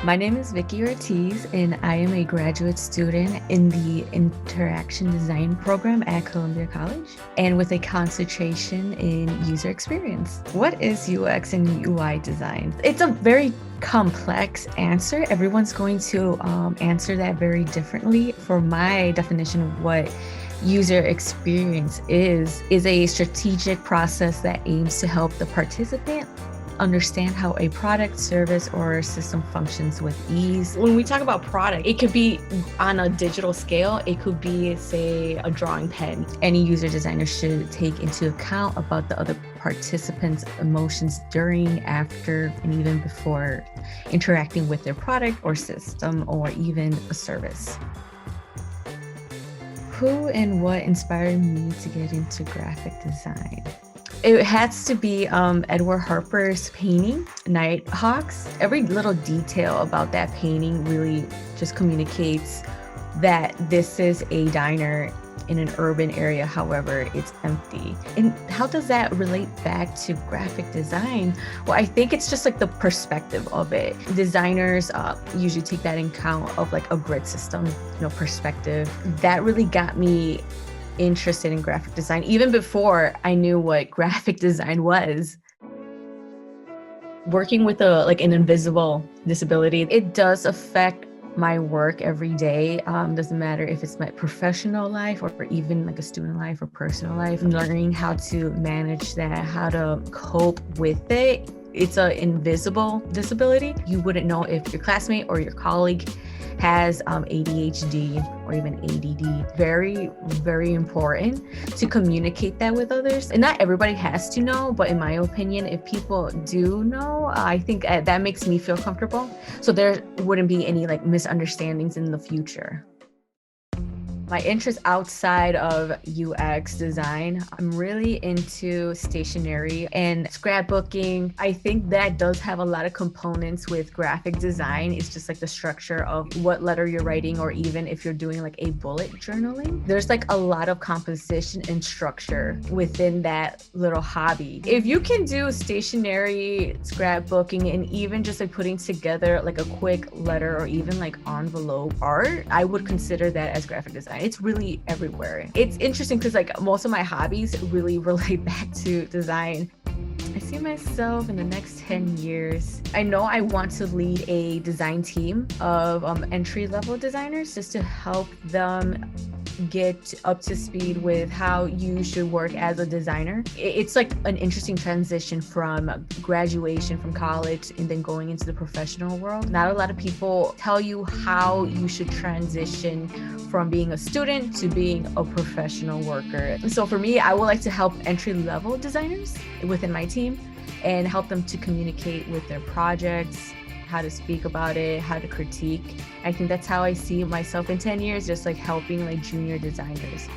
My name is Vicki Ortiz, and I am a graduate student in the Interaction Design program at Columbia College, and with a concentration in user experience. What is UX and UI design? It's a very complex answer. Everyone's going to answer that very differently. For my definition of what user experience is a strategic process that aims to help the participant understand how a product, service, or system functions with ease. When we talk about product, it could be on a digital scale. It could be, say, a drawing pen. Any user designer should take into account about the other participants' emotions during, after, and even before interacting with their product or system or even a service. Who and what inspired me to get into graphic design? It has to be Edward Harper's painting, Nighthawks. Every little detail about that painting really just communicates that this is a diner in an urban area, however, it's empty. And how does that relate back to graphic design? Well, I think it's just like the perspective of it. Designers usually take that in account of like a grid system, perspective. That really got me interested in graphic design, even before I knew what graphic design was. Working with an invisible disability, it does affect my work every day. Doesn't matter if it's my professional life or even like a student life or personal life. Learning how to manage that, how to cope with it. It's an invisible disability. You wouldn't know if your classmate or your colleague has ADHD or even ADD. Very, very important to communicate that with others. And not everybody has to know, but in my opinion, if people do know, I think that makes me feel comfortable. So there wouldn't be any misunderstandings in the future. My interest outside of UX design, I'm really into stationery and scrapbooking. I think that does have a lot of components with graphic design. It's just like the structure of what letter you're writing, or even if you're doing like a bullet journaling. There's a lot of composition and structure within that little hobby. If you can do stationery, scrapbooking, and even just putting together a quick letter or even envelope art, I would consider that as graphic design. It's really everywhere. It's interesting because most of my hobbies really relate back to design. I see myself in the next 10 years. I know I want to lead a design team of entry-level designers just to help them get up to speed with how you should work as a designer. It's an interesting transition from graduation from college and then going into the professional world. Not a lot of people tell you how you should transition from being a student to being a professional worker. So for me, I would like to help entry-level designers within my team and help them to communicate with their projects, how to speak about it, how to critique. I think that's how I see myself in 10 years, just helping junior designers.